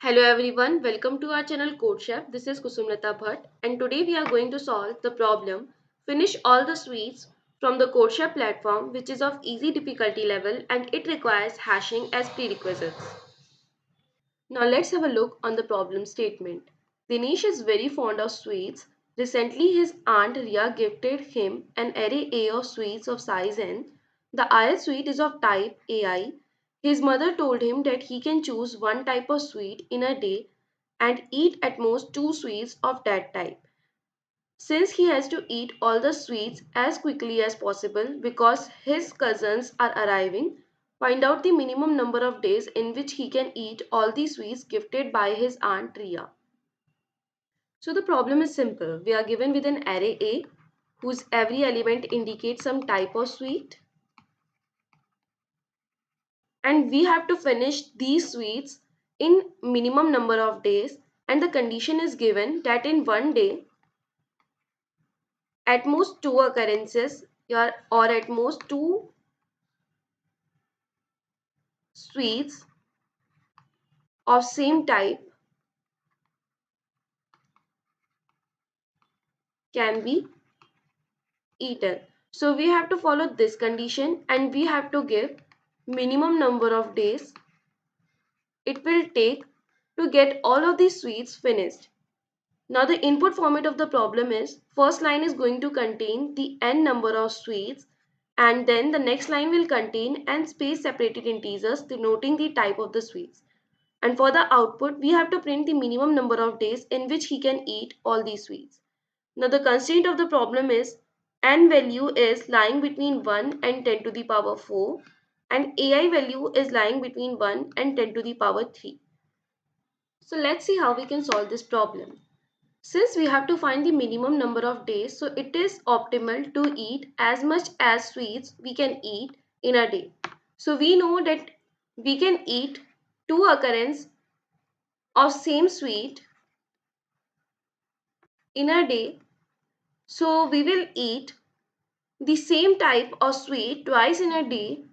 Hello everyone, welcome to our channel CodeChef. This is Kusmulata Bhatt and today we are going to solve the problem finish all the sweets from the CodeChef platform, which is of easy difficulty level and it requires hashing as prerequisites. Now let's have a look on the problem statement. Dinesh is very fond of sweets. Recently his aunt Ria gifted him an array A of sweets of size n. The ith sweet is of type AI. His mother told him that he can choose one type of sweet in a day and eat at most two sweets of that type. Since he has to eat all the sweets as quickly as possible because his cousins are arriving, find out the minimum number of days in which he can eat all the sweets gifted by his aunt Ria. So the problem is simple. We are given with an array A whose every element indicates some type of sweet, and we have to finish these sweets in minimum number of days, and the condition is given that in one day at most two occurrences or at most two sweets of same type can be eaten. So we have to follow this condition and we have to give minimum number of days it will take to get all of these sweets finished. Now the input format of the problem is first line is going to contain the n number of sweets and then the next line will contain n space separated integers denoting the type of the sweets. And for the output, we have to print the minimum number of days in which he can eat all these sweets. Now the constraint of the problem is n value is lying between 1 and 10 to the power 4 and ai value is lying between 1 and 10 to the power 3. So let's see how we can solve this problem. Since we have to find the minimum number of days, so it is optimal to eat as much as sweets we can eat in a day. So we know that we can eat two occurrence of same sweet in a day. So we will eat the same type of sweet twice in a day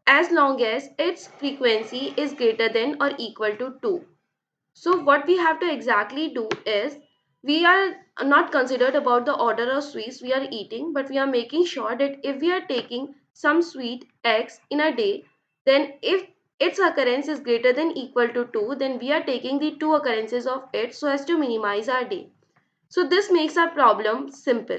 as long as its frequency is greater than or equal to 2. So what we have to exactly do is we are not considered about the order of sweets we are eating, but we are making sure that if we are taking some sweet X in a day, then if its occurrence is greater than equal to 2, then we are taking the two occurrences of it so as to minimize our day. So this makes our problem simple.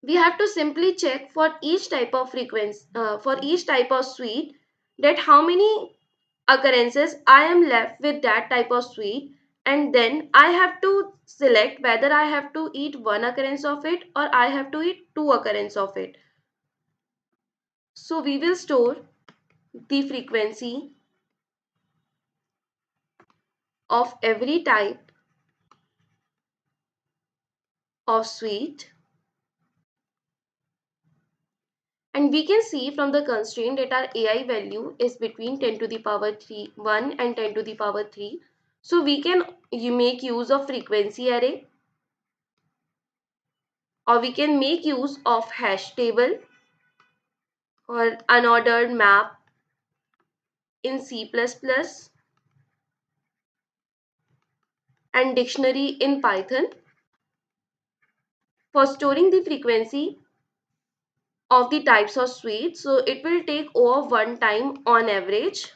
We have to simply check for each type of frequency, for each type of sweet, that how many occurrences I am left with that type of sweet, and then I have to select whether I have to eat one occurrence of it or I have to eat two occurrence of it. So we will store the frequency of every type of sweet, and we can see from the constraint that our ai value is between 10 to the power 3 1 and 10 to the power 3. So we can make use of frequency array, or we can make use of hash table or unordered map in C++ and dictionary in Python for storing the frequency of the types of sweets. So it will take O of 1 time on average.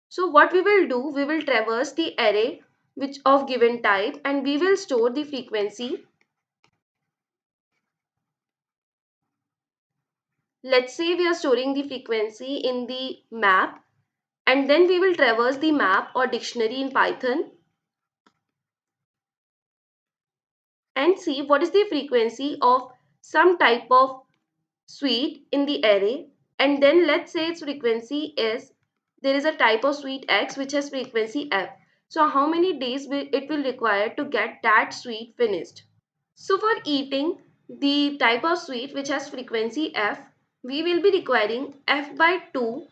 So what we will do, we will traverse the array which of given type and we will store the frequency. Let's say we are storing the frequency in the map, and then we will traverse the map or dictionary in Python and see what is the frequency of some type of sweet in the array, and then let's say its frequency is, there is a type of sweet X which has frequency F. So how many days it will require to get that sweet finished. So for eating the type of sweet which has frequency F, we will be requiring F by 2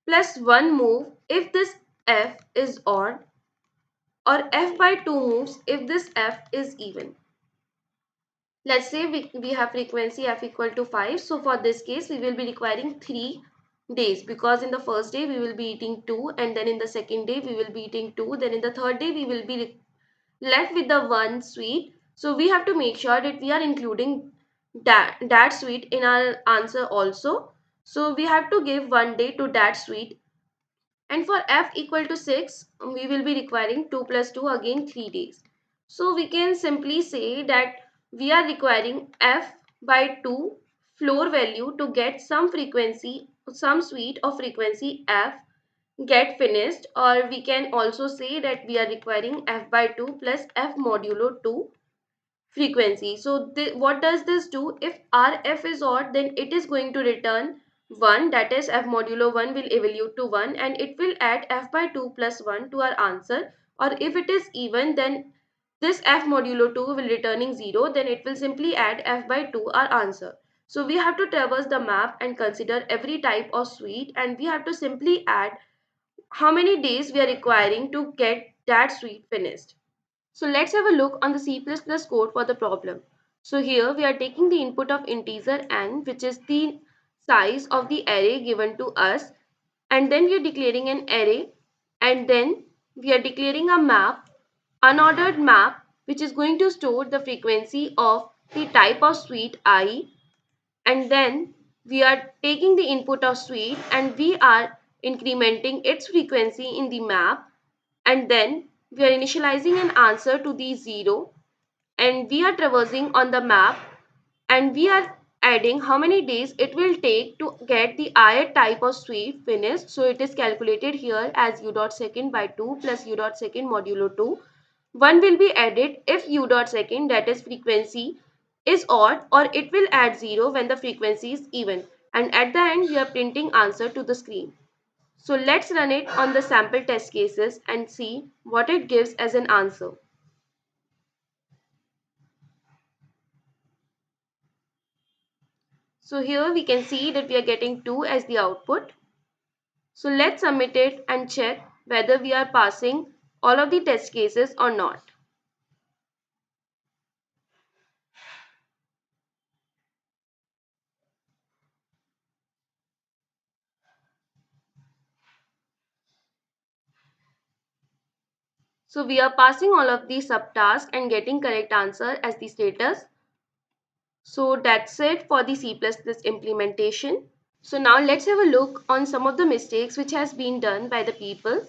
plus 1 move if this F is odd, or F by 2 moves if this F is even. Let's say we have frequency F equal to 5. So for this case, we will be requiring 3 days, because in the first day we will be eating 2, and then in the second day we will be eating 2, then in the third day we will be left with the one sweet. So we have to make sure that we are including that sweet in our answer also. So we have to give one day to that sweet. And for f equal to 6, we will be requiring 2 plus 2, again 3 days. So we can simply say that we are requiring f by 2 floor value to get some frequency, some sweet of frequency f get finished, or we can also say that we are requiring f by 2 plus f modulo 2 frequency. So what does this do? If our f is odd, then it is going to return 1, that is f modulo 1 will evolve to 1, and it will add f by 2 plus 1 to our answer. Or if it is even, then this f modulo 2 will returning 0, then it will simply add f by 2 our answer. So we have to traverse the map and consider every type of sweet, and we have to simply add how many days we are requiring to get that sweet finished. So let's have a look on the C++ code for the problem. So here we are taking the input of integer n, which is the size of the array given to us, and then we are declaring an array, and then we are declaring a map, unordered map, which is going to store the frequency of the type of sweet I, and then we are taking the input of sweet and we are incrementing its frequency in the map, and then we are initializing an answer to the 0, and we are traversing on the map, and we are adding how many days it will take to get the ith type of sweet finished. So it is calculated here as u dot second by 2 plus u dot second modulo 2. 1 will be added if u dot second, that is frequency, is odd, or it will add 0 when the frequency is even. And at the end we are printing answer to the screen. So let's run it on the sample test cases and see what it gives as an answer. So here we can see that we are getting 2 as the output. So let's submit it and check whether we are passing all of the test cases or not. So we are passing all of the subtasks and getting correct answer as the status. So that's it for the C++ implementation. So now let's have a look on some of the mistakes which has been done by the people.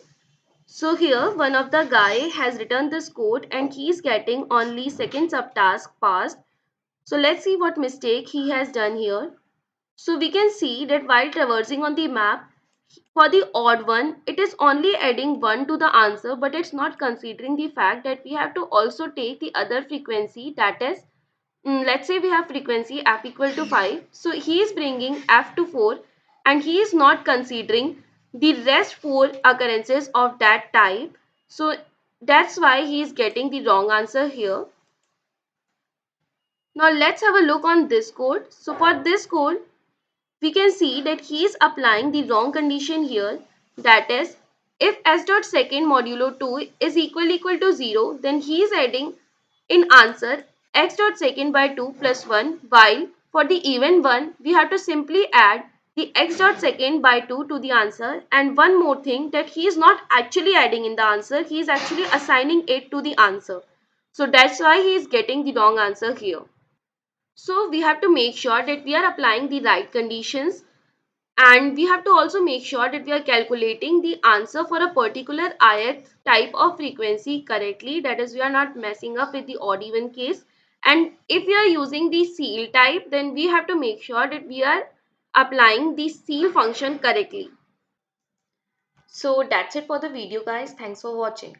So here one of the guy has written this code and he is getting only second subtask passed. So let's see what mistake he has done here. So we can see that while traversing on the map, for the odd one, it is only adding 1 to the answer, but it's not considering the fact that we have to also take the other frequency, that is, let's say we have frequency f equal to 5. So he is bringing f to 4 and he is not considering the rest 4 occurrences of that type. So that's why he is getting the wrong answer here. Now let's have a look on this code. So for this code, we can see that he is applying the wrong condition here, that is, if s dot second modulo 2 is equal to 0, then he is adding in answer x dot second by 2 plus 1, while for the even one we have to simply add the x dot second by 2 to the answer. And one more thing, that he is not actually adding in the answer, he is actually assigning it to the answer. So that's why he is getting the wrong answer here. So we have to make sure that we are applying the right conditions, and we have to also make sure that we are calculating the answer for a particular ith type of frequency correctly, that is, we are not messing up with the odd even case. And if we are using the ceil type, then we have to make sure that we are applying the ceil function correctly. So that's it for the video, guys. Thanks for watching.